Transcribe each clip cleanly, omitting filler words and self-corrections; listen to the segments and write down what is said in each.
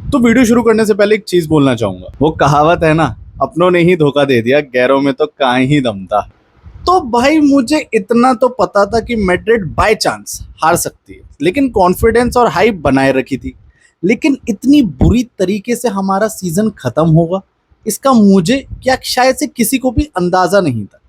तो वीडियो शुरू करने से पहले एक चीज बोलना चाहूंगा। वो कहावत है ना, अपनों ने ही धोखा दे दिया, गैरों में तो कहाँ ही दम था। तो भाई मुझे इतना तो पता था कि मैड्रिड बाय चांस हार सकती है, लेकिन कॉन्फिडेंस और हाइप बनाए रखी थी। लेकिन इतनी बुरी तरीके से हमारा सीजन खत्म होगा, इसका मुझे क्या शायद से किसी को भी अंदाजा नहीं था।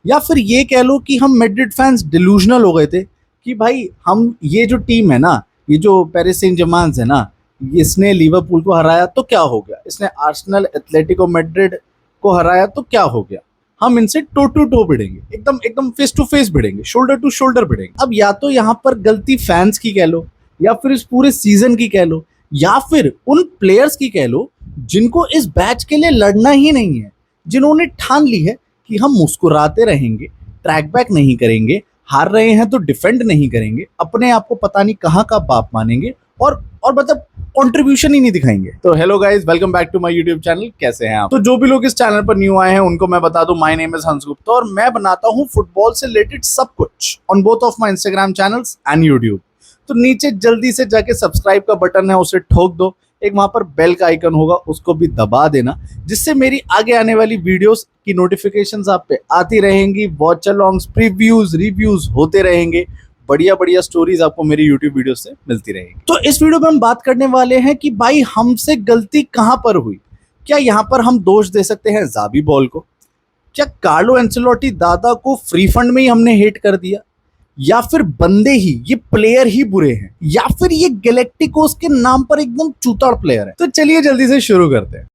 या फिर ये कह लो कि हम मैड्रिड फैंस डिलूजनल हो गए थे कि भाई हम ये जो टीम है ना, ये जो पेरिस सेंट जर्मेन है ना, इसने लिवरपूल को हराया तो क्या हो गया, इसने आर्सेनल एथलेटिको मैड्रिड को हराया तो क्या हो गया। हम इनसे टो टू टो भिड़ेंगे, एकदम एकदम फेस टू फेस भिड़ेंगे, शोल्डर टू शोल्डर भिड़ेंगे। अब या तो यहाँ पर गलती फैंस की कह लो, या फिर इस पूरे सीजन की कह लो, या फिर उन प्लेयर्स की कह लो जिनको इस बैच के लिए लड़ना ही नहीं है, जिन्होंने ठान ली है कि हम मुस्कुराते रहेंगे, ट्रैक बैक नहीं करेंगे, हार रहे हैं तो डिफेंड नहीं करेंगे, अपने आप को पता नहीं कहाँ का बाप मानेंगे और मतलब कंट्रीब्यूशन ही नहीं दिखाएंगे। तो hello guys, welcome back to my YouTube channel. कैसे हैं आप? तो जो भी लोग इस चैनल पर न्यू आए हैं उनको मैं बता दूं, माय नेम इज हंस गुप्ता और मैं बनाता हूं फुटबॉल से रिलेटेड सब कुछ on both of my Instagram channels and YouTube. तो नीचे जल्दी से जाके सब्सक्राइब का बटन है, उसे ठोक दो। एक वहां पर बेल का आइकन होगा, उसको भी दबा देना, जिससे मेरी आगे आने वाली वीडियोस की नोटिफिकेशंस आप पे आती रहेंगी। वॉच अलॉन्ग्स, प्रीव्यूज, रिव्यूज होते रहेंगे। बढ़िया बढ़िया स्टोरीज आपको मेरी यूट्यूब वीडियो से मिलती रहेगी। तो इस वीडियो में हम बात करने वाले हैं कि भाई हमसे गलती कहां पर हुई। क्या यहां पर हम दोष दे सकते हैं ज़ाबी बॉल को? क्या कार्लो एंसेलोटी दादा को फ्री फंड में ही हमने हेट कर दिया? या फिर बंदे ही, ये प्लेयर ही बुरे हैं? या फिर ये गैलेक्टिकोस के नाम पर एकदम चूताड़ प्लेयर है? तो चलिए जल्दी से शुरू करते हैं।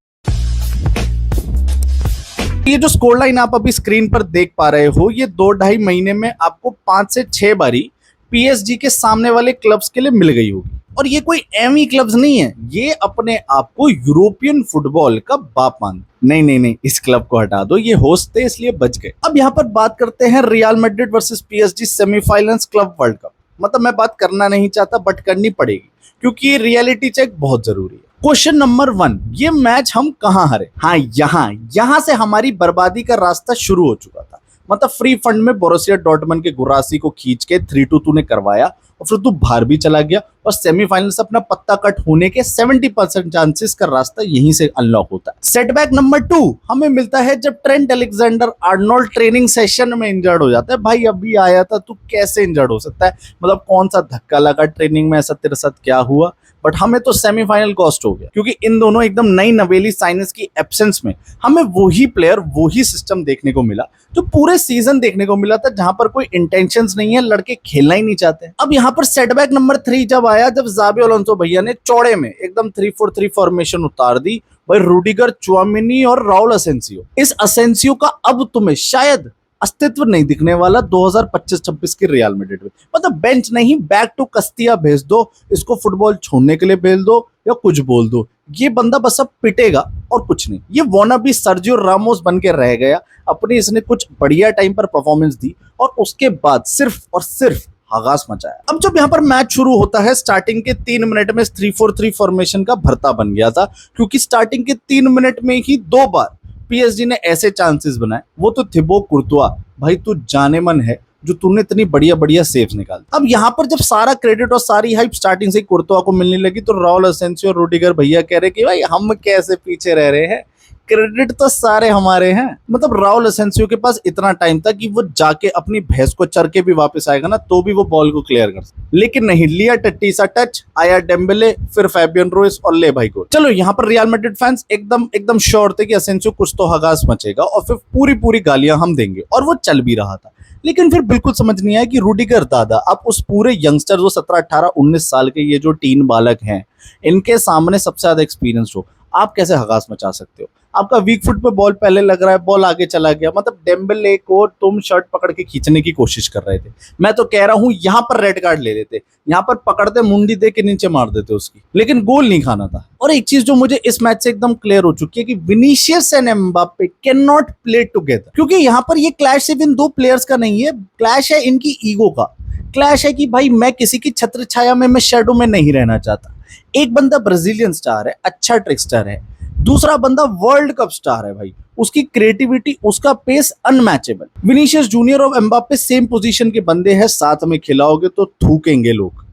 ये जो स्कोर लाइन आप अभी स्क्रीन पर देख पा रहे हो, ये 2-2.5 महीने में आपको 5 से 6 बारी पीएसजी के सामने वाले क्लब्स के लिए मिल गई होगी। और ये कोई एमी क्लब्स नहीं है, ये अपने आप को यूरोपियन फुटबॉल का बाप मान। नहीं नहीं नहीं, इस क्लब को हटा दो, ये होस्ट थे इसलिए बच गए। अब यहाँ पर बात करते हैं real Madrid versus PSG semifinals club world cup. मतलब मैं बात करना नहीं चाहता बट करनी पड़ेगी, क्योंकि ये रियलिटी चेक बहुत जरूरी है। क्वेश्चन नंबर 1, ये मैच हम कहां हारे? हाँ, यहां से हमारी बर्बादी का रास्ता शुरू हो चुका था। मतलब फ्री फंड में बोरुसिया डॉर्टमंड के गुरासी को खींच के 3-2 तूने करवाया और फिर तू बाहर भी चला गया और सेमीफाइनल से अपना पत्ता कट होने के 70% चांसेस का रास्ता यहीं से अनलॉक होता है। सेटबैक नंबर 2 हमें मिलता है जब Trent Alexander Arnold training session में इंजर्ड हो जाता है। भाई अभी आया था, तू कैसे इंजर्ड हो सकता है? मतलब कौन सा धक्का लगा ट्रेनिंग में, ऐसा तेरे साथ क्या हुआ? बट हमें तो सेमीफाइनल कॉस्ट हो गया, क्योंकि इन दोनों एकदम नई नवेली साइनेस की एब्सेंस में हमें वही प्लेयर, वही सिस्टम देखने को मिला जो पूरे सीजन देखने को मिला था, जहां पर कोई इंटेंशंस नहीं है, लड़के खेलना ही नहीं चाहते। अब यहाँ पर सेटबैक नंबर 3 जब आया, जब ज़ाबी अलोंसो भैया ने चौड़े में एकदम 3-4-3 फॉर्मेशन उतार दी। भाई रूडिगर, चुआमिनी और राउल असेंसियो, इस असेंसियो का अब तुम्हें शायद अस्तित्व नहीं दिखने वाला 2025-26 की रियल मैड्रिड में। मतलब बेंच नहीं, बैक टू कस्तिया भेज दो, इसको फुटबॉल छोड़ने के लिए भेज दो या कुछ बोल दो, ये बंदा बस अब पिटेगा और कुछ नहीं। ये वानाबी सर्जियो रामोस बन के रह गया। अपनी इसने कुछ बढ़िया टाइम पर परफॉर्मेंस दी और उसके बाद सिर्फ और सिर्फ हगास मचाया। अब जब यहाँ पर मैच शुरू होता है, स्टार्टिंग के 3 मिनट में 3-4-3 फॉर्मेशन का भरता बन गया था, क्योंकि स्टार्टिंग के 3 मिनट में ही 2 बार पीएसजी ने ऐसे चांसेस बनाए। वो तो थिबो कुर्तुआ, भाई तू जाने मन है जो तूने इतनी बढ़िया बढ़िया सेव्स निकाल। अब यहाँ पर जब सारा क्रेडिट और सारी हाइप स्टार्टिंग से कुर्तुआ को मिलने लगी, तो राउल असेंसियो और रूडिगर भैया कह रहे कि भाई हम कैसे पीछे रह रहे हैं, क्रेडिट तो सारे हमारे हैं। मतलब राउल असेंसियो के पास इतना टाइम था कि वो जाके अपनी भैंस को चर के भी वापस आएगा ना, तो भी वो बॉल को क्लियर कर सकता, लेकिन नहीं, लिया टट्टी सा टच, आया डेम्बेले, फिर फैबियन रोइस और ले भाई गोल। चलो यहाँ पर रियल मैड्रिड फैंस एकदम श्योर थे कि असेंसियो कुछ तो हगास मचेगा और फिर पूरी गालियां हम देंगे, और वो चल भी रहा था। लेकिन फिर बिल्कुल समझ नहीं आया कि रूडिगर दादा, आप उस पूरे यंगस्टर जो 17, 18, 19 साल के ये जो टीन बालक हैं, इनके सामने सबसे ज्यादा एक्सपीरियंस हो, आप कैसे हगास मचा सकते हो? आपका वीक फुट पे बॉल पहले लग रहा है, बॉल आगे चला गया। मतलब डेम्बेले को तुम शर्ट पकड़ के खींचने की कोशिश कर रहे थे। मैं तो कह रहा हूं यहाँ पर रेड कार्ड ले लेते, यहाँ पर पकड़ते, मुंडी दे के नीचे मार देते उसकी, लेकिन गोल नहीं खाना था। और एक चीज जो मुझे इस मैच से एकदम क्लियर हो चुकी है कि Vinicius and Mbappe can not play together, क्योंकि यहाँ पर ये क्लैश सिर्फ इन 2 प्लेयर्स का नहीं है, क्लैश है इनकी ईगो का। क्लैश है कि भाई मैं किसी की छत्र छाया में, मैं शेडो में नहीं रहना चाहता। एक बंदा ब्राजीलियन स्टार है, अच्छा ट्रिकस्टर है, दूसरा बंदा वर्ल्ड कप स्टार है भाई, उसकी क्रिएटिविटी, उसका पेस अनमैचेबल। विनीशियस जूनियर और एम्बाप्पे सेम पोजीशन के बंदे हैं, साथ में खिलाओगे तो थूकेंगे लोग,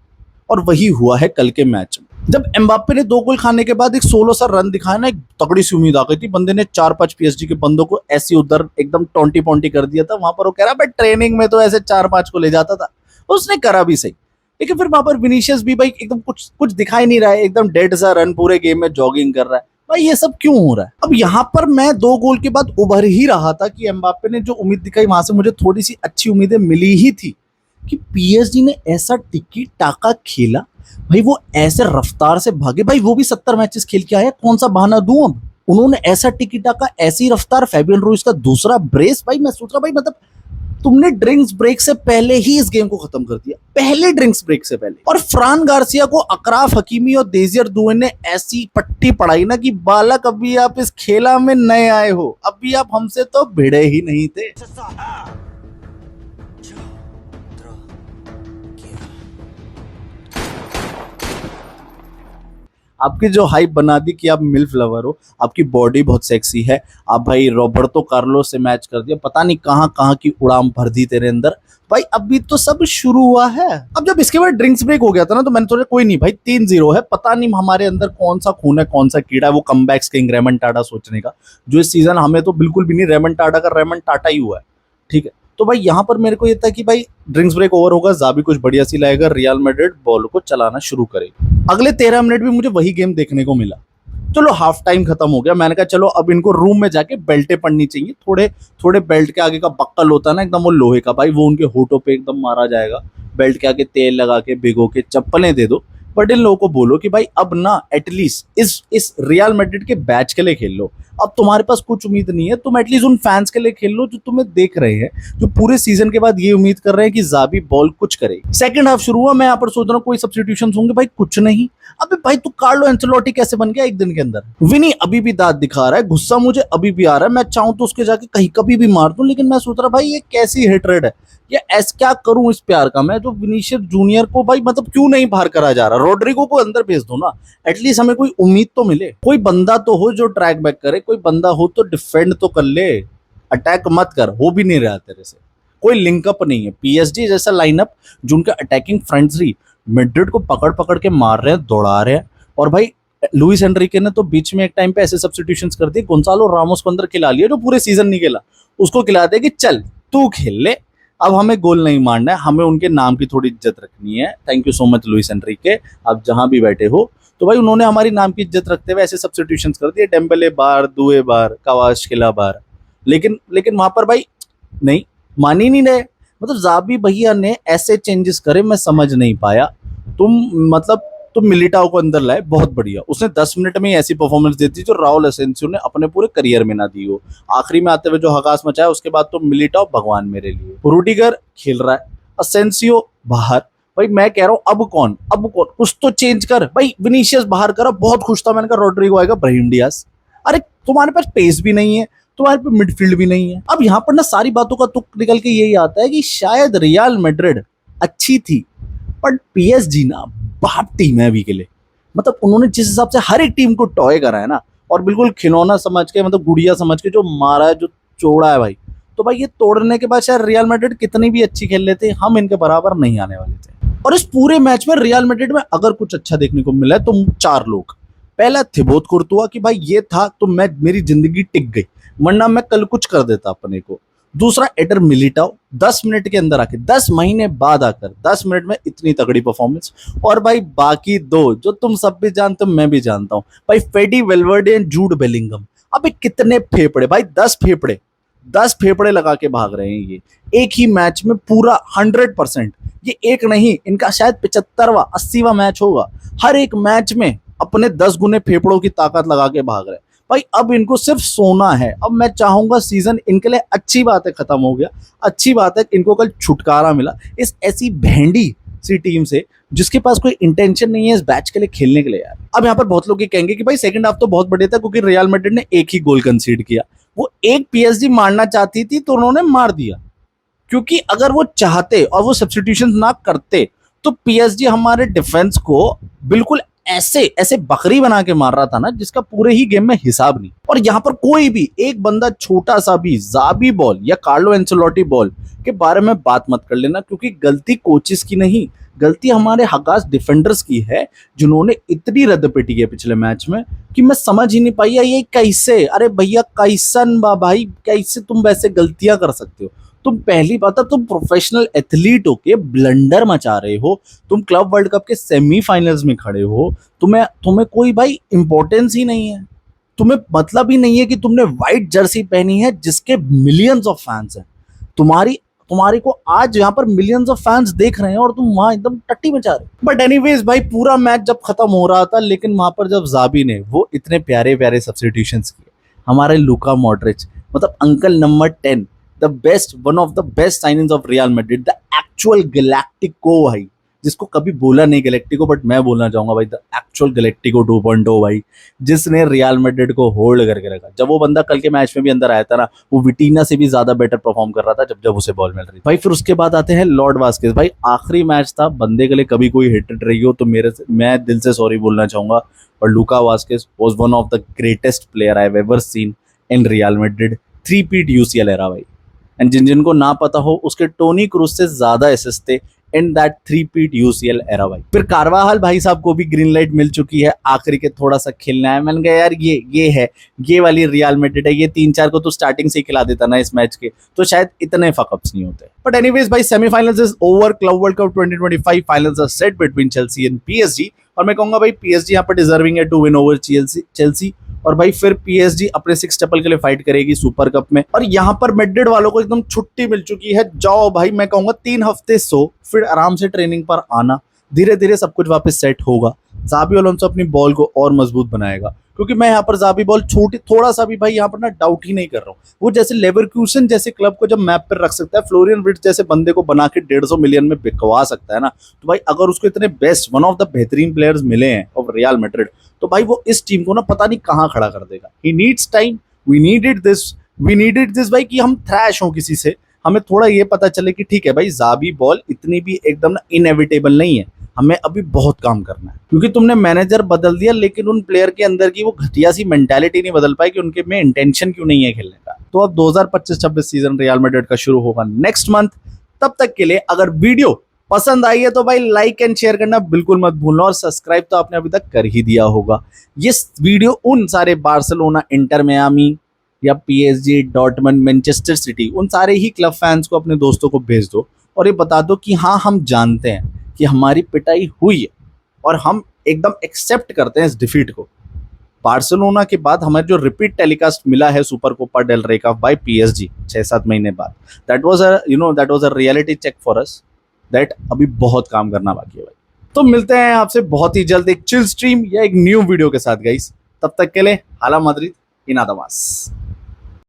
और वही हुआ है कल के मैच में। जब एम्बाप्पे ने 2 गोल खाने के बाद एक 16 सा रन दिखाया ना, एक तगड़ी सी उम्मीद आ गई थी। बंदे ने 4-5 पीएसजी के बंदों को ऐसी उधर एकदम टोंटी पोंटी कर दिया था। वहां पर वो कह रहा भाई ट्रेनिंग में तो ऐसे 4-5 को ले जाता था। उसने करा भी सही, लेकिन फिर वहां पर विनीशियस भी भाई एकदम कुछ कुछ दिखाई नहीं रहा है, एकदम डेड सा रन पूरे गेम में जॉगिंग कर रहा है। भाई ये सब क्यों हो रहा है? अब यहाँ पर मैं 2 गोल के बाद उभर ही रहा था कि एम्बाप्पे ने जो उम्मीद दिखाई वहां से मुझे थोड़ी सी अच्छी उम्मीदें मिली ही थी कि पीएसजी ने ऐसा टिक्की टाका खेला भाई, वो ऐसे रफ्तार से भागे भाई, वो भी 70 मैचेस खेल के आया, कौन सा बहाना दूं अब? उन्होंने ऐसा टिकी टाका, ऐसी रफ्तार, फैबियन रूइज का दूसरा ब्रेस। भाई मैं सोच रहा भाई मतलब तुमने ड्रिंक्स ब्रेक से पहले ही इस गेम को खत्म कर दिया, पहले ड्रिंक्स ब्रेक से पहले। और फ्रान गार्सिया को अकराफ हकीमी और देजियर दुए ने ऐसी पट्टी पढ़ाई ना कि बालक अभी आप इस खेला में नए आए हो, अभी आप हमसे तो भिड़े ही नहीं थे। आपकी जो हाइप बना दी कि आप मिल्फ लवर हो, आपकी बॉडी बहुत सेक्सी है, आप भाई रॉबर्टो कार्लोस से मैच कर दिया, पता नहीं कहां कहां की उड़ान भर दी तेरे अंदर। भाई अभी तो सब शुरू हुआ है। अब जब इसके बाद ड्रिंक्स ब्रेक हो गया था ना, तो मैंने सोचा कोई नहीं भाई 3-0 है, पता नहीं हमारे अंदर कौन सा खून है, कौन सा कीड़ा है वो कमबैक्स किंग रेमन टाटा सोचने का, जो इस सीजन हमें तो बिल्कुल भी नहीं रेमन टाटा का रेमन टाटा ही हुआ है। ठीक है, तो भाई यहाँ पर मेरे को ये था कि भाई ड्रिंक्स ब्रेक ओवर होगा, जाबी कुछ बढ़िया सी लाएगा, रियल मैड्रिड बॉल को चलाना शुरू करेगी। अगले 13 मिनट भी मुझे वही गेम देखने को मिला। चलो हाफ टाइम खत्म हो गया, मैंने कहा चलो अब इनको रूम में जाके बेल्टें पड़नी चाहिए, थोड़े थोड़े बेल्ट के आगे का बक्कल होता है ना एकदम वो लोहे का, भाई वो उनके होठों पे एकदम मारा जाएगा, बेल्ट के आगे तेल लगा के भिगो के चप्पलें दे दो। बट इन लोगों को बोलो कि भाई अब ना एटलीस्ट इस रियल मैड्रिड के बैच के लिए खेल लो। अब तुम्हारे पास कुछ उम्मीद नहीं है, तुम एटलीस्ट उन फैंस के लिए खेल लो जो तुम्हें देख रहे हैं, जो पूरे सीजन के बाद ये उम्मीद कर रहे हैं कि जाबी बॉल कुछ करे। सेकंड हाफ शुरू हुआ, मैं यहाँ पर सोच रहा हूँ कोई सब्स्टिट्यूशन होंगे, भाई कुछ नहीं। अबे भाई तू कार्लो एंcelotti कैसे बन गया एक दिन के अंदर? विनी अभी भी दांत दिखा रहा है, गुस्सा मुझे अभी भी आ रहा है, मैं चाहूं तो उसके जाके कहीं कभी भी मार दूं, लेकिन मैं सोच रहा भाई ये कैसी हेट्रेड है, ये ऐसा क्या करूं इस प्यार का मैं, जो विनीशियस जूनियर को भाई मतलब क्यों नहीं बाहर करा जा रहा, रोड्रिगो को अंदर भेज दो ना, एटलीस्ट हमें कोई उम्मीद तो मिले, कोई बंदा तो हो जो ट्रैक बैक करे, कोई बंदा हो तो डिफेंड तो कर ले, अटैक मत कर, हो भी नहीं रहा तेरे से, कोई लिंकअप नहीं है। पीएसजी जैसा लाइनअप जो उनका अटैकिंग फ्रंट थ्री मैड्रिड को पकड़ पकड़ के मार रहे हैं, दौड़ा रहे हैं। और भाई लुइस एनरिके ने तो बीच में एक टाइम पे ऐसे सब्स्टिट्यूशंस कर दिए, गोंसालो रामोस को अंदर खिला लिया जो पूरे सीजन नहीं खेला, उसको खिला दे कि चल तू खेल ले, अब हमें गोल नहीं मारना है, हमें उनके नाम की थोड़ी इज्जत रखनी है। Thank you so much Luis Enrique, आप जहां भी बैठे हो। तो भाई उन्होंने हमारी नाम की इज्जत रखते हुए ऐसे सब्स्टिट्यूशंस कर दिए, डेम्बले बार, दुए बार, कवाशकिला बार, लेकिन वहां पर भाई नहीं मान ही नहीं रहे। मतलब जाबी भैया ने ऐसे चेंजेस करे, मैं समझ नहीं पाया। तुम मिलिटाओ को अंदर लाए, बहुत बढ़िया, उसने 10 मिनट में ही ऐसी परफॉर्मेंस दी थी जो राउल एसेंसियो ने अपने पूरे करियर में ना दी हो। आखिरी में आते हुए जो हकास मचाया, उसके बाद तो मिलिटाओ भगवान मेरे लिए। रूडिगर खेल रहा है, असेंसियो बाहर। भाई मैं कह रहा हूँ अब कौन कुछ तो चेंज कर भाई। विनीशियस बाहर करा, बहुत खुश था, मैंने कहा रोड्रिगो आएगा, ब्राहिम डियाज। अरे तुम्हारे पास पेस भी नहीं है, तुम्हारे पे मिडफील्ड भी नहीं है। अब यहाँ पर ना सारी बातों का तुक निकल के यही आता है कि शायद रियल मैड्रिड अच्छी थी, बट पीएसजी ना बाप टीम है अभी के लिए। मतलब उन्होंने जिस हिसाब से हर एक टीम को टॉय करा है ना, और बिल्कुल खिलौना समझ के, मतलब गुड़िया समझ के जो मारा है, जो चोड़ा है भाई, तो भाई ये तोड़ने के बाद शायद रियल मैड्रिड कितनी भी अच्छी खेल लेते, हम इनके बराबर नहीं आने वाले थे। और इस पूरे मैच में रियल मैड्रिड में अगर कुछ अच्छा देखने को मिला है तो 4 लोग। पहला थिबोत कुर्तुआ कि भाई ये था तो मैं मेरी जिंदगी टिक गई, वरना मैं कल कुछ कर देता अपने को। दूसरा एडर मिलिटाओ, 10 मिनट के अंदर आके, 10 महीने बाद आकर 10 मिनट में इतनी तगड़ी परफॉर्मेंस। और भाई बाकी 2 जो तुम सब भी जानते हो, मैं भी जानता हूं भाई, फेडी वेल्वर्डे एंड जूड बेलिंगम। अबे कितने फेफड़े भाई, 10 फेफड़े लगा के भाग रहे हैं ये एक ही मैच में, पूरा 100%। ये एक नहीं, इनका शायद 75वां 80वां मैच होगा। हर एक मैच में अपने 10 गुने फेफड़ों की ताकत लगा के भाग रहे हैं भाई। अब इनको सिर्फ सोना है। अब मैं चाहूंगा सीजन इनके लिए, अच्छी बात है खत्म हो गया, अच्छी बात है इनको कल छुटकारा मिला इस ऐसी भेंडी सी टीम से जिसके पास कोई इंटेंशन नहीं है इस बैच के लिए खेलने के लिए यार। अब यहाँ पर बहुत लोग ये कहेंगे कि भाई सेकंड हाफ तो बहुत बढ़िया था क्योंकि रियल मैड्रिड ने एक ही गोल कंसीड किया। वो एक पीएसजी मारना चाहती थी तो उन्होंने मार दिया, क्योंकि अगर वो चाहते और वो सब्स्टिट्यूशन ना करते तो पीएसजी हमारे डिफेंस को बिल्कुल ऐसे ऐसे बकरी बना के मार रहा था ना, जिसका पूरे ही गेम में हिसाब नहीं। और यहाँ पर कोई भी एक बंदा छोटा सा भी जाबी बॉल या कार्लो एंcelotti बॉल के बारे में बात मत कर लेना, क्योंकि गलती कोचेस की नहीं, गलती हमारे हगास डिफेंडर्स की है, जिन्होंने इतनी रद्द पिटी है पिछले मैच में कि मैं समझ ही नहीं पाई यार ये कैसे, अरे भैया कैसन बा भाई, कैसे तुम वैसे गलतियां कर सकते हो। तुम पहली बात है, तुम प्रोफेशनल एथलीट होके ब्लंडर मचा रहे हो, तुम क्लब वर्ल्ड कप के सेमीफाइनल्स में खड़े हो, तुम्हें तुम्हें कोई भाई इंपॉर्टेंस ही नहीं है, तुम्हें मतलब ही नहीं है कि तुमने व्हाइट जर्सी पहनी है जिसके मिलियंस ऑफ फैंस हैं। तुम्हारी तुम्हारी को आज यहाँ पर मिलियंस ऑफ फैंस देख रहे हैं और तुम वहां एकदम टट्टी मचा रहे हो। बट एनीवेज भाई, पूरा मैच जब खत्म हो रहा था, लेकिन वहां पर जब जाबी ने वो इतने प्यारे प्यारे सब्स्टिट्यूशंस किए, हमारे लूका मॉड्रिच, मतलब uncle number 10, the best, one of the best signings of real Madrid, the actual galactico भाई, जिसको कभी बोला नहीं गैलेक्टिको, बट मैं बोलना चाहूंगा भाई द एक्चुअल गैलेक्टिको 2.0 भाई, जिसने रियल मैड्रिड को होल्ड करके रखा। जब वो बंदा कल के मैच में भी अंदर आया था ना, वो विटीना से भी ज्यादा बेटर परफॉर्म कर रहा था जब जब उसे बॉल मिल रही थी भाई। फिर उसके बाद आते हैं लॉर्ड वास्केस भाई, आखिरी मैच था, बंदे के लिए कभी कोई हिट रही हो तो मैं दिल से सॉरी बोलना चाहूंगा, और Lucas Vázquez was one of the greatest player I have ever seen in Real Madrid. 3-पीट यूसीएल एरा भाई, एंड जिनको ना पता हो, उसके टोनी क्रूज से ज्यादा असिस्ट थे इन दैट 3-पीट यूसीएल एरा भाई। फिर कारवाहल भाई साहब को भी ग्रीन लाइट मिल चुकी है, आखिरी के थोड़ा सा खेलना है। मैंने कहा यार ये वाली रियल मैड्रिड है, ये 3-4 को तो स्टार्टिंग से ही खिला देता ना इस मैच के, तो शायद इतने फकअप्स नहीं होते। बट एनीवेज भाई, semifinals is over, club world cup 2025 finals are set between Chelsea and PSG, और मैं कहूंगा भाई पीएसजी यहाँ पर डिजर्विंग है टू विन ओवर चेल्सी, और भाई फिर पीएसजी अपने 6 ट्रिपल के लिए फाइट करेगी सुपर कप में। और यहाँ पर मैड्रिड वालों को एकदम छुट्टी मिल चुकी है, जाओ भाई, मैं कहूंगा 3 हफ्ते सो, फिर आराम से ट्रेनिंग पर आना, धीरे धीरे सब कुछ वापस सेट होगा। जाबी अलोंसो अपनी बॉल को और मजबूत बनाएगा, क्योंकि मैं यहाँ पर जाबी बॉल छोटी थोड़ा सा भी भाई यहाँ पर ना डाउट ही नहीं कर रहा हूँ। वो जैसे लेवरक्यूसन जैसे क्लब को जब मैप पर रख सकता है, फ्लोरियन विर्ट्ज जैसे बंदे को बना के 150 मिलियन में बिकवा सकता है ना, तो भाई अगर उसको इतने बेस्ट, वन ऑफ द बेहतरीन प्लेयर्स मिले हैं ऑफ रियल मैड्रिड, तो भाई वो इस टीम को ना पता नहीं कहाँ खड़ा कर देगा। He needs time, we needed this भाई, कि हम थ्रैश हों किसी से, हमें थोड़ा ये पता चले कि ठीक है भाई, जाबी बॉल इतनी भी एकदम ना इनएविटेबल नहीं है, हमें अभी बहुत काम करना है। क्योंकि तुमने मैनेजर बदल दिया, लेकिन उन प्लेयर के अंदर की वो घटिया सी मेंटालिटी नहीं बदल पाई कि उनके में इंटेंशन क्यों नहीं है खेलने का। तो अब 2025-26 सीजन रियल मैड्रिड का शुरू होगा नेक्स्ट मंथ। तब तक के लिए अगर वीडियो पसंद आई है तो भाई लाइक एंड शेयर करना बिल्कुल मत भूलना, और सब्सक्राइब तो आपने अभी तक कर ही दिया होगा। ये वीडियो उन सारे बार्सिलोना, इंटर मियामी या पीएसजी, डॉर्टमंड, मैनचेस्टर सिटी, उन सारे ही क्लब फैंस को अपने दोस्तों को भेज दो, और ये बता दो कि हाँ, हम जानते हैं कि हमारी पिटाई हुई है और हम एकदम एक्सेप्ट करते हैं इस डिफीट को। बार्सिलोना के बाद हमें जो रिपीट टेलीकास्ट मिला है सुपर कोपा डेल रे का बाय पीएसजी 6-7 महीने बाद, that was a reality check for us, that अभी बहुत काम करना बाकी है भाई। तो मिलते हैं आपसे बहुत ही जल्द एक चिल स्ट्रीम या एक न्यू वीडियो के साथ गाइस। तब तक के लिए हाला माद्रिद, इन आदमास।